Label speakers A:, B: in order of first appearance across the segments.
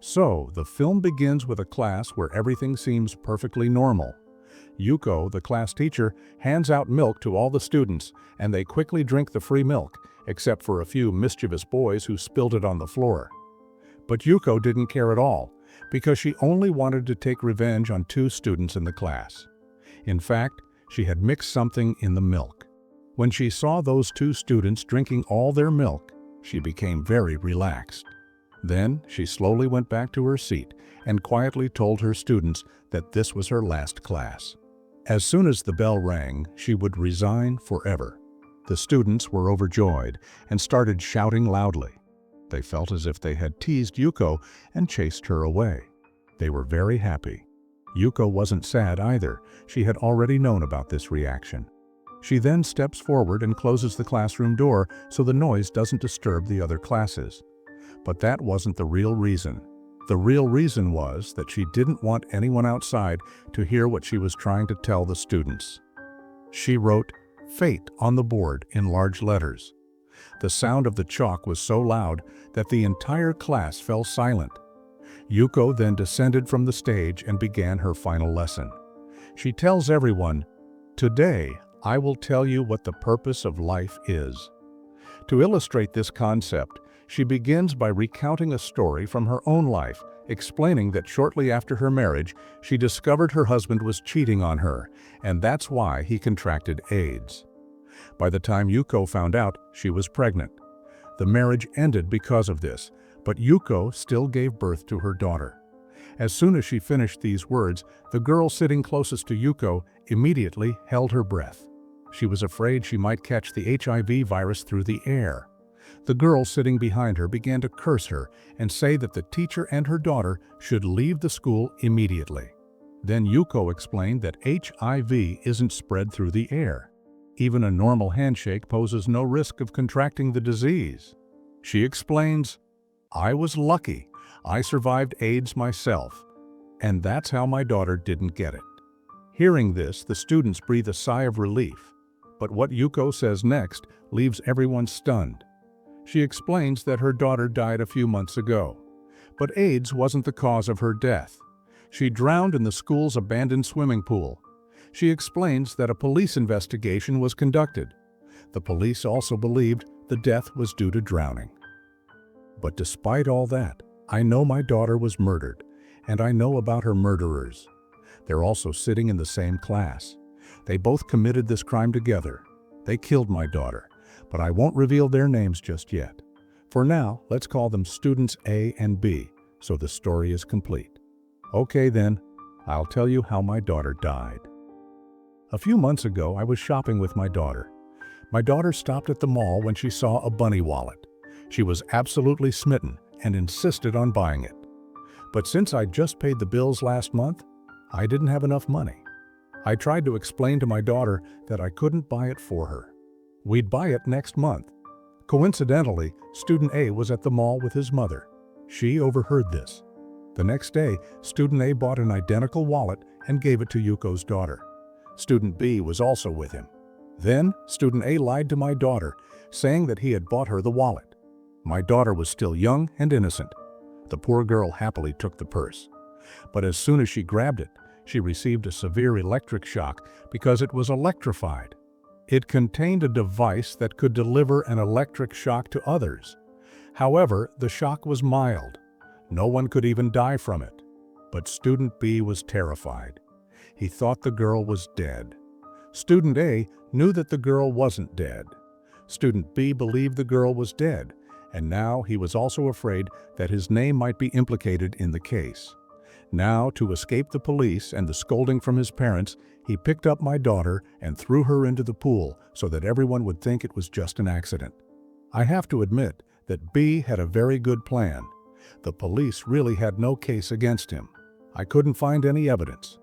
A: So, the film begins with a class where everything seems perfectly normal. Yuko, the class teacher, hands out milk to all the students, and they quickly drink the free milk, except for a few mischievous boys who spilled it on the floor. But Yuko didn't care at all, because she only wanted to take revenge on two students in the class. In fact, she had mixed something in the milk. When she saw those two students drinking all their milk, she became very relaxed. Then she slowly went back to her seat and quietly told her students that this was her last class. As soon as the bell rang, she would resign forever. The students were overjoyed and started shouting loudly. They felt as if they had teased Yuko and chased her away. They were very happy. Yuko wasn't sad either. She had already known about this reaction. She then steps forward and closes the classroom door so the noise doesn't disturb the other classes. But that wasn't the real reason. The real reason was that she didn't want anyone outside to hear what she was trying to tell the students. She wrote "Fate" on the board in large letters. The sound of the chalk was so loud that the entire class fell silent. Yuko then descended from the stage and began her final lesson. She tells everyone, "Today, I will tell you what the purpose of life is." To illustrate this concept, she begins by recounting a story from her own life, explaining that shortly after her marriage, she discovered her husband was cheating on her, and that's why he contracted AIDS. By the time Yuko found out, she was pregnant. The marriage ended because of this, but Yuko still gave birth to her daughter. As soon as she finished these words, the girl sitting closest to Yuko immediately held her breath. She was afraid she might catch the HIV virus through the air. The girl sitting behind her began to curse her and say that the teacher and her daughter should leave the school immediately. Then Yuko explained that HIV isn't spread through the air. Even a normal handshake poses no risk of contracting the disease. She explains, "I was lucky. I survived AIDS myself, and that's how my daughter didn't get it." Hearing this, the students breathe a sigh of relief. But what Yuko says next leaves everyone stunned. She explains that her daughter died a few months ago, but AIDS wasn't the cause of her death. She drowned in the school's abandoned swimming pool. She explains that a police investigation was conducted. The police also believed the death was due to drowning. But despite all that, I know my daughter was murdered, and I know about her murderers. They're also sitting in the same class. They both committed this crime together. They killed my daughter, but I won't reveal their names just yet. For now, let's call them students A and B, so the story is complete. Okay then, I'll tell you how my daughter died. A few months ago, I was shopping with my daughter. My daughter stopped at the mall when she saw a bunny wallet. She was absolutely smitten and insisted on buying it. But since I just paid the bills last month, I didn't have enough money. I tried to explain to my daughter that I couldn't buy it for her. We'd buy it next month. Coincidentally, student A was at the mall with his mother. She overheard this. The next day, student A bought an identical wallet and gave it to Yuko's daughter. Student B was also with him. Then, student A lied to my daughter, saying that he had bought her the wallet. My daughter was still young and innocent. The poor girl happily took the purse. But as soon as she grabbed it, she received a severe electric shock because it was electrified. It contained a device that could deliver an electric shock to others. However, the shock was mild. No one could even die from it. But student B was terrified. He thought the girl was dead. Student A knew that the girl wasn't dead. Student B believed the girl was dead, and now he was also afraid that his name might be implicated in the case. Now, to escape the police and the scolding from his parents, he picked up my daughter and threw her into the pool so that everyone would think it was just an accident. I have to admit that B had a very good plan. The police really had no case against him. I couldn't find any evidence.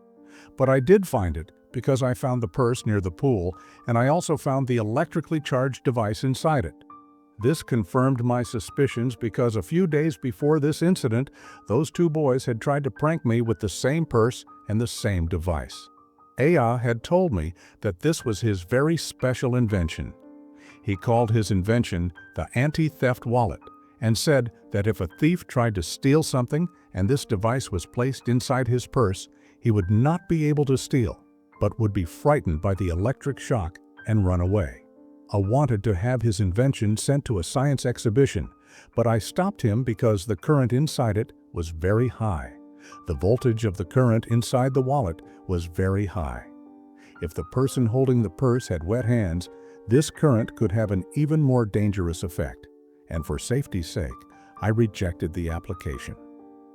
A: But I did find it because I found the purse near the pool, and I also found the electrically charged device inside it. This confirmed my suspicions because a few days before this incident, those two boys had tried to prank me with the same purse and the same device. Aya had told me that this was his very special invention. He called his invention the anti-theft wallet and said that if a thief tried to steal something and this device was placed inside his purse, he would not be able to steal, but would be frightened by the electric shock and run away. I wanted to have his invention sent to a science exhibition, but I stopped him because the current inside it was very high. The voltage of the current inside the wallet was very high. If the person holding the purse had wet hands, this current could have an even more dangerous effect, and for safety's sake, I rejected the application.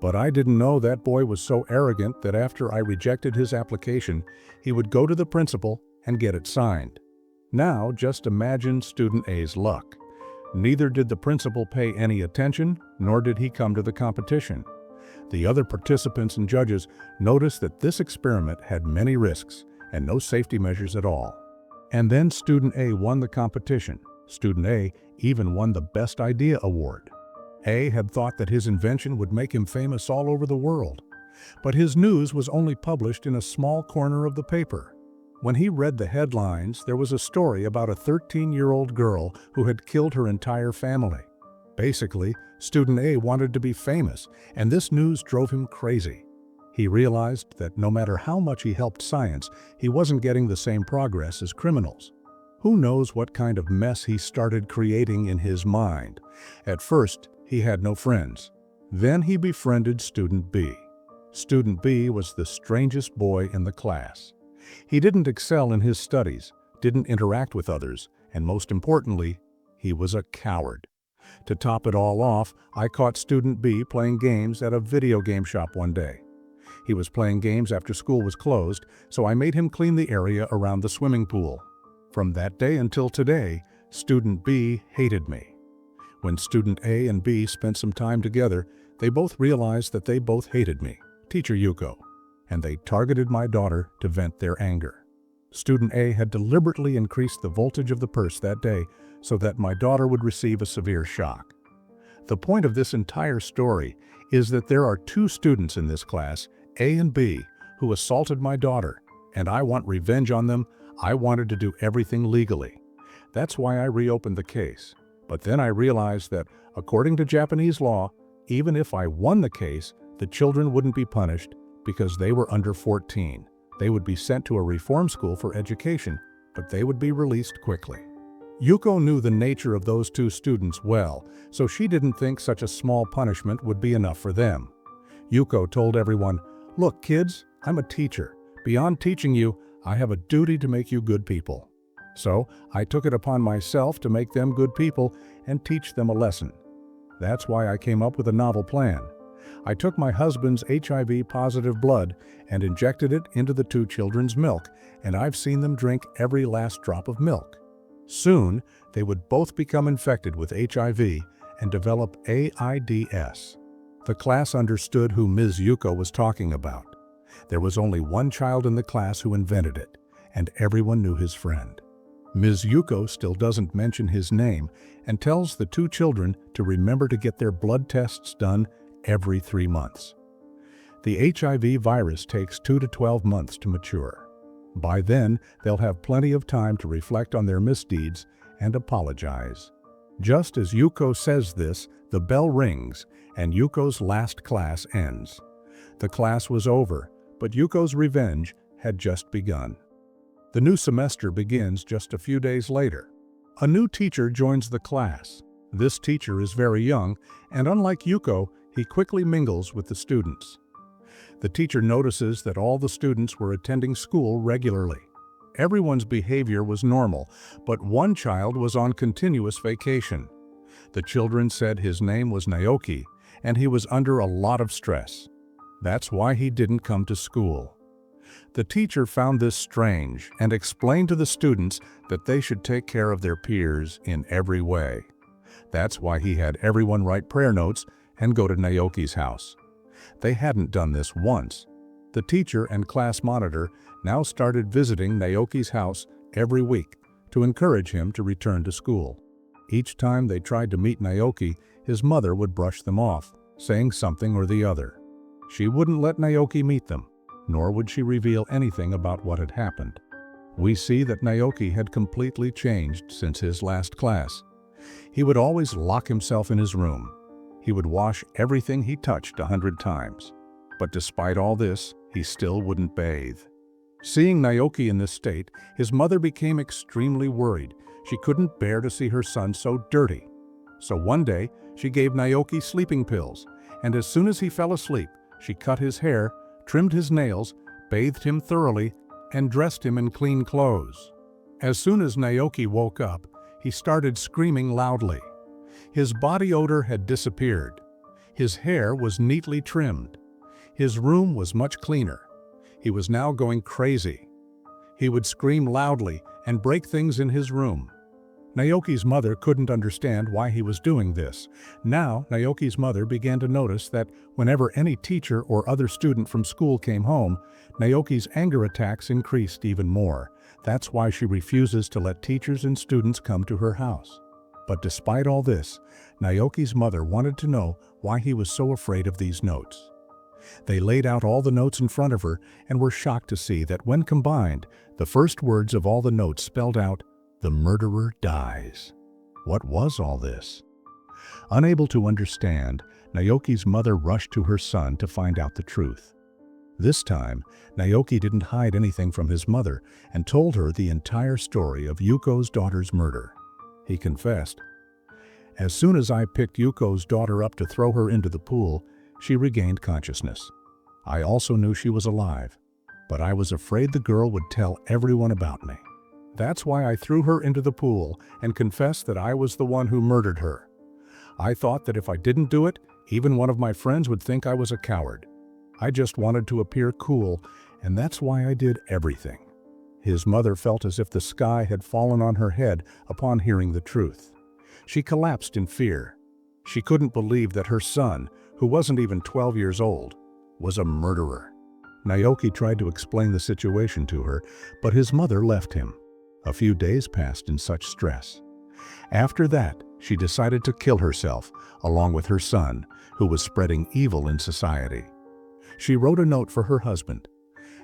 A: But I didn't know that boy was so arrogant that after I rejected his application, he would go to the principal and get it signed. Now, just imagine student A's luck. Neither did the principal pay any attention, nor did he come to the competition. The other participants and judges noticed that this experiment had many risks and no safety measures at all. And then student A won the competition. Student A even won the Best Idea Award. A had thought that his invention would make him famous all over the world, but his news was only published in a small corner of the paper. When he read the headlines, there was a story about a 13-year-old girl who had killed her entire family. Basically, student A wanted to be famous, and this news drove him crazy. He realized that no matter how much he helped science, he wasn't getting the same progress as criminals. Who knows what kind of mess he started creating in his mind. At first, he had no friends. Then he befriended student B. Student B was the strangest boy in the class. He didn't excel in his studies, didn't interact with others, and most importantly, he was a coward. To top it all off, I caught student B playing games at a video game shop one day. He was playing games after school was closed, so I made him clean the area around the swimming pool. From that day until today, student B hated me. When student A and B spent some time together, they both realized that they both hated me, teacher Yuko, and they targeted my daughter to vent their anger. Student A had deliberately increased the voltage of the purse that day so that my daughter would receive a severe shock. The point of this entire story is that there are two students in this class, A and B, who assaulted my daughter, and I want revenge on them. I wanted to do everything legally. That's why I reopened the case. But then I realized that, according to Japanese law, even if I won the case, the children wouldn't be punished because they were under 14. They would be sent to a reform school for education, but they would be released quickly. Yuko knew the nature of those two students well, so she didn't think such a small punishment would be enough for them. Yuko told everyone, "Look, kids, I'm a teacher. Beyond teaching you, I have a duty to make you good people." So I took it upon myself to make them good people and teach them a lesson. That's why I came up with a novel plan. I took my husband's HIV-positive blood and injected it into the two children's milk, and I've seen them drink every last drop of milk. Soon, they would both become infected with HIV and develop AIDS. The class understood who Ms. Yuko was talking about. There was only one child in the class who invented it, and everyone knew his friend. Ms. Yuko still doesn't mention his name and tells the two children to remember to get their blood tests done every 3 months. The HIV virus takes 2 to 12 months to mature. By then, they'll have plenty of time to reflect on their misdeeds and apologize. Just as Yuko says this, the bell rings and Yuko's last class ends. The class was over, but Yuko's revenge had just begun. The new semester begins just a few days later. A new teacher joins the class. This teacher is very young, and unlike Yuko, he quickly mingles with the students. The teacher notices that all the students were attending school regularly. Everyone's behavior was normal, but one child was on continuous vacation. The children said his name was Naoki, and he was under a lot of stress. That's why he didn't come to school. The teacher found this strange and explained to the students that they should take care of their peers in every way. That's why he had everyone write prayer notes and go to Naoki's house. They hadn't done this once. The teacher and class monitor now started visiting Naoki's house every week to encourage him to return to school. Each time they tried to meet Naoki, his mother would brush them off, saying something or the other. She wouldn't let Naoki meet them, nor would she reveal anything about what had happened. We see that Naoki had completely changed since his last class. He would always lock himself in his room. He would wash everything he touched 100 times. But despite all this, he still wouldn't bathe. Seeing Naoki in this state, his mother became extremely worried. She couldn't bear to see her son so dirty. So one day, she gave Naoki sleeping pills, and as soon as he fell asleep, she cut his hair, trimmed his nails, bathed him thoroughly, and dressed him in clean clothes. As soon as Naoki woke up, he started screaming loudly. His body odor had disappeared. His hair was neatly trimmed. His room was much cleaner. He was now going crazy. He would scream loudly and break things in his room. Naoki's mother couldn't understand why he was doing this. Now, Naoki's mother began to notice that whenever any teacher or other student from school came home, Naoki's anger attacks increased even more. That's why she refuses to let teachers and students come to her house. But despite all this, Naoki's mother wanted to know why he was so afraid of these notes. They laid out all the notes in front of her and were shocked to see that when combined, the first words of all the notes spelled out, "The murderer dies." What was all this? Unable to understand, Naoki's mother rushed to her son to find out the truth. This time, Naoki didn't hide anything from his mother and told her the entire story of Yuko's daughter's murder. He confessed, "As soon as I picked Yuko's daughter up to throw her into the pool, she regained consciousness. I also knew she was alive, but I was afraid the girl would tell everyone about me. That's why I threw her into the pool and confessed that I was the one who murdered her. I thought that if I didn't do it, even one of my friends would think I was a coward. I just wanted to appear cool, and that's why I did everything." His mother felt as if the sky had fallen on her head upon hearing the truth. She collapsed in fear. She couldn't believe that her son, who wasn't even 12 years old, was a murderer. Naoki tried to explain the situation to her, but his mother left him. A few days passed in such stress. After that, she decided to kill herself, along with her son, who was spreading evil in society. She wrote a note for her husband.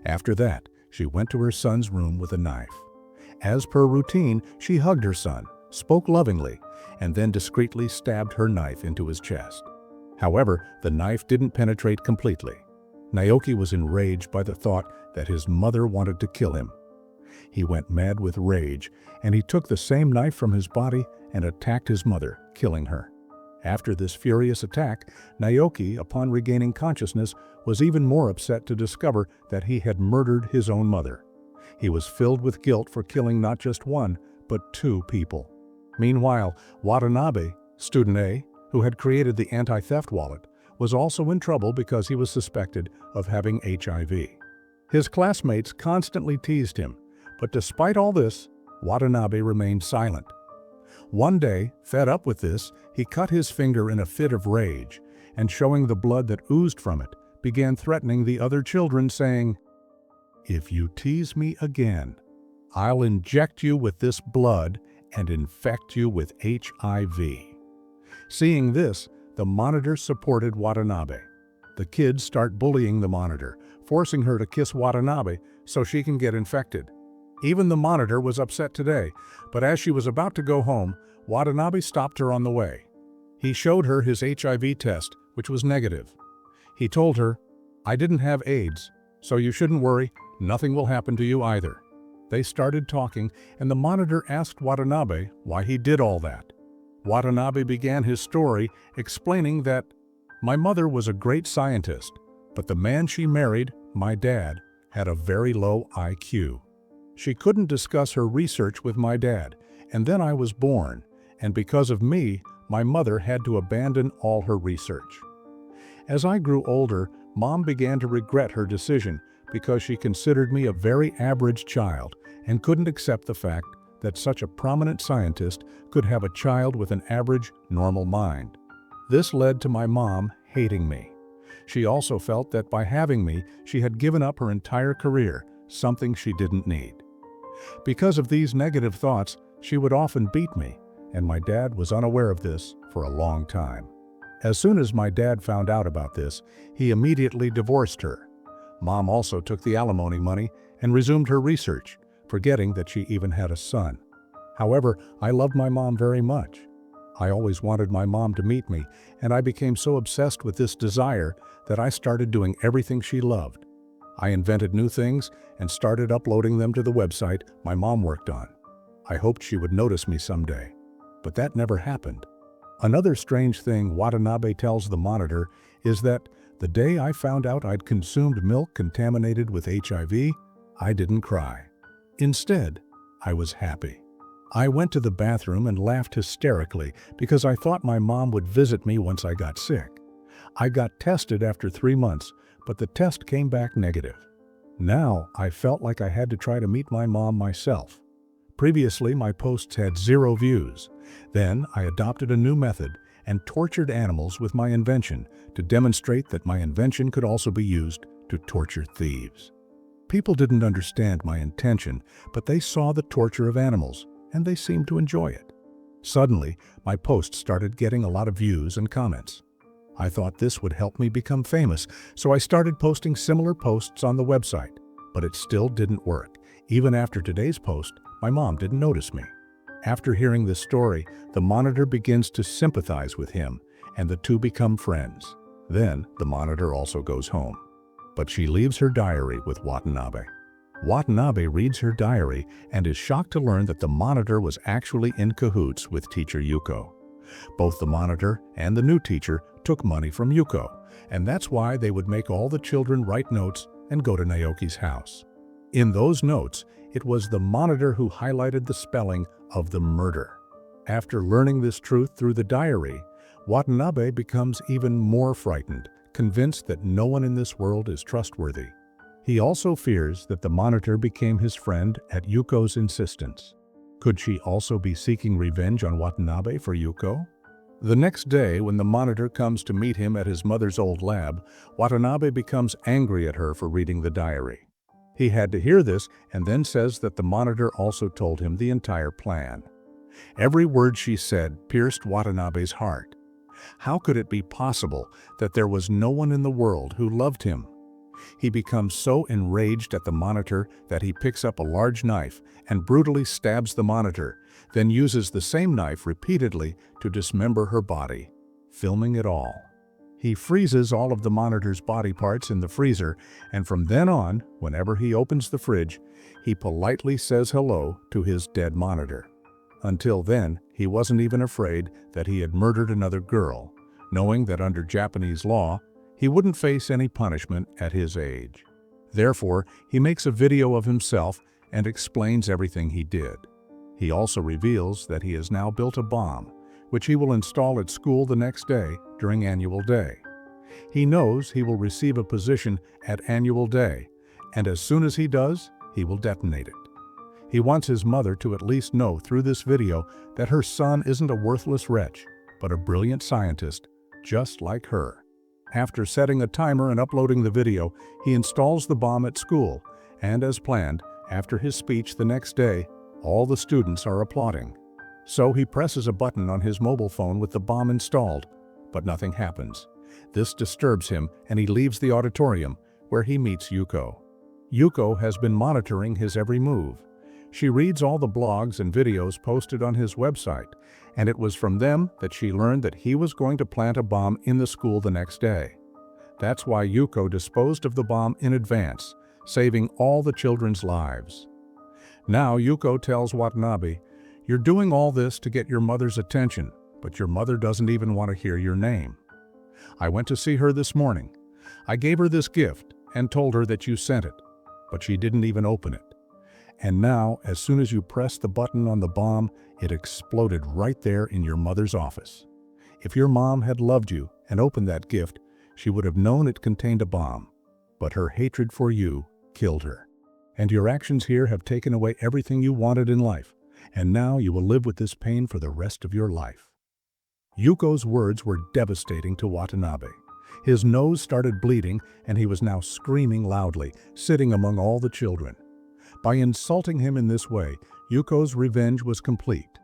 A: After that, she went to her son's room with a knife. As per routine, she hugged her son, spoke lovingly, and then discreetly stabbed her knife into his chest. However, the knife didn't penetrate completely. Naoki was enraged by the thought that his mother wanted to kill him. He went mad with rage, and he took the same knife from his body and attacked his mother, killing her. After this furious attack, Naoki, upon regaining consciousness, was even more upset to discover that he had murdered his own mother. He was filled with guilt for killing not just one, but 2 people. Meanwhile, Watanabe, student A, who had created the anti-theft wallet, was also in trouble because he was suspected of having HIV. His classmates constantly teased him, but despite all this, Watanabe remained silent. One day, fed up with this, he cut his finger in a fit of rage, and showing the blood that oozed from it, began threatening the other children, saying, "If you tease me again, I'll inject you with this blood and infect you with HIV." Seeing this, the monitor supported Watanabe. The kids start bullying the monitor, forcing her to kiss Watanabe so she can get infected. Even the monitor was upset today, but as she was about to go home, Watanabe stopped her on the way. He showed her his HIV test, which was negative. He told her, "I didn't have AIDS, so you shouldn't worry, nothing will happen to you either." They started talking, and the monitor asked Watanabe why he did all that. Watanabe began his story, explaining that, "My mother was a great scientist, but the man she married, my dad, had a very low IQ. She couldn't discuss her research with my dad, and then I was born, and because of me, my mother had to abandon all her research. As I grew older, Mom began to regret her decision because she considered me a very average child and couldn't accept the fact that such a prominent scientist could have a child with an average, normal mind. This led to my mom hating me. She also felt that by having me, she had given up her entire career, something she didn't need. Because of these negative thoughts, she would often beat me, and my dad was unaware of this for a long time. As soon as my dad found out about this, he immediately divorced her. Mom also took the alimony money and resumed her research, forgetting that she even had a son. However, I loved my mom very much. I always wanted my mom to meet me, and I became so obsessed with this desire that I started doing everything she loved. I invented new things and started uploading them to the website my mom worked on. I hoped she would notice me someday, but that never happened. Another strange thing Watanabe tells the Monitor is that the day I found out I'd consumed milk contaminated with HIV, I didn't cry. Instead, I was happy. I went to the bathroom and laughed hysterically because I thought my mom would visit me once I got sick. I got tested after 3 months, but the test came back negative. Now I felt like I had to try to meet my mom myself. Previously, my posts had 0 views. Then I adopted a new method and tortured animals with my invention to demonstrate that my invention could also be used to torture thieves. People didn't understand my intention, but they saw the torture of animals, and they seemed to enjoy it. Suddenly, my posts started getting a lot of views and comments. I thought this would help me become famous, so I started posting similar posts on the website, but it still didn't work. Even after today's post, my mom didn't notice me. After hearing this story, the Monitor begins to sympathize with him, and the two become friends. Then, the Monitor also goes home. But she leaves her diary with Watanabe. Watanabe reads her diary and is shocked to learn that the Monitor was actually in cahoots with teacher Yuko. Both the Monitor and the new teacher took money from Yuko, and that's why they would make all the children write notes and go to Naoki's house. In those notes, it was the Monitor who highlighted the spelling of the murder. After learning this truth through the diary, Watanabe becomes even more frightened, convinced that no one in this world is trustworthy. He also fears that the Monitor became his friend at Yuko's insistence. Could she also be seeking revenge on Watanabe for Yuko? The next day, when the Monitor comes to meet him at his mother's old lab, Watanabe becomes angry at her for reading the diary. He had to hear this and then says that the Monitor also told him the entire plan. Every word she said pierced Watanabe's heart. How could it be possible that there was no one in the world who loved him? He becomes so enraged at the Monitor that he picks up a large knife and brutally stabs the Monitor, then uses the same knife repeatedly to dismember her body, filming it all. He freezes all of the Monitor's body parts in the freezer, and from then on, whenever he opens the fridge, he politely says hello to his dead Monitor. Until then, he wasn't even afraid that he had murdered another girl, knowing that under Japanese law, he wouldn't face any punishment at his age. Therefore, he makes a video of himself and explains everything he did. He also reveals that he has now built a bomb, which he will install at school the next day during annual day. He knows he will receive a position at annual day, and as soon as he does, he will detonate it. He wants his mother to at least know through this video that her son isn't a worthless wretch, but a brilliant scientist, just like her. After setting a timer and uploading the video, he installs the bomb at school, and as planned, after his speech the next day, all the students are applauding. So he presses a button on his mobile phone with the bomb installed, but nothing happens. This disturbs him and he leaves the auditorium, where he meets Yuko. Yuko has been monitoring his every move. She reads all the blogs and videos posted on his website, and it was from them that she learned that he was going to plant a bomb in the school the next day. That's why Yuko disposed of the bomb in advance, saving all the children's lives. Now Yuko tells Watanabe, "You're doing all this to get your mother's attention, but your mother doesn't even want to hear your name. I went to see her this morning. I gave her this gift and told her that you sent it, but she didn't even open it. And now, as soon as you pressed the button on the bomb, it exploded right there in your mother's office. If your mom had loved you and opened that gift, she would have known it contained a bomb. But her hatred for you killed her. And your actions here have taken away everything you wanted in life, and now you will live with this pain for the rest of your life." Yuko's words were devastating to Watanabe. His nose started bleeding, and he was now screaming loudly, sitting among all the children. By insulting him in this way, Yuko's revenge was complete.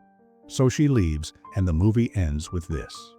A: So she leaves, and the movie ends with this.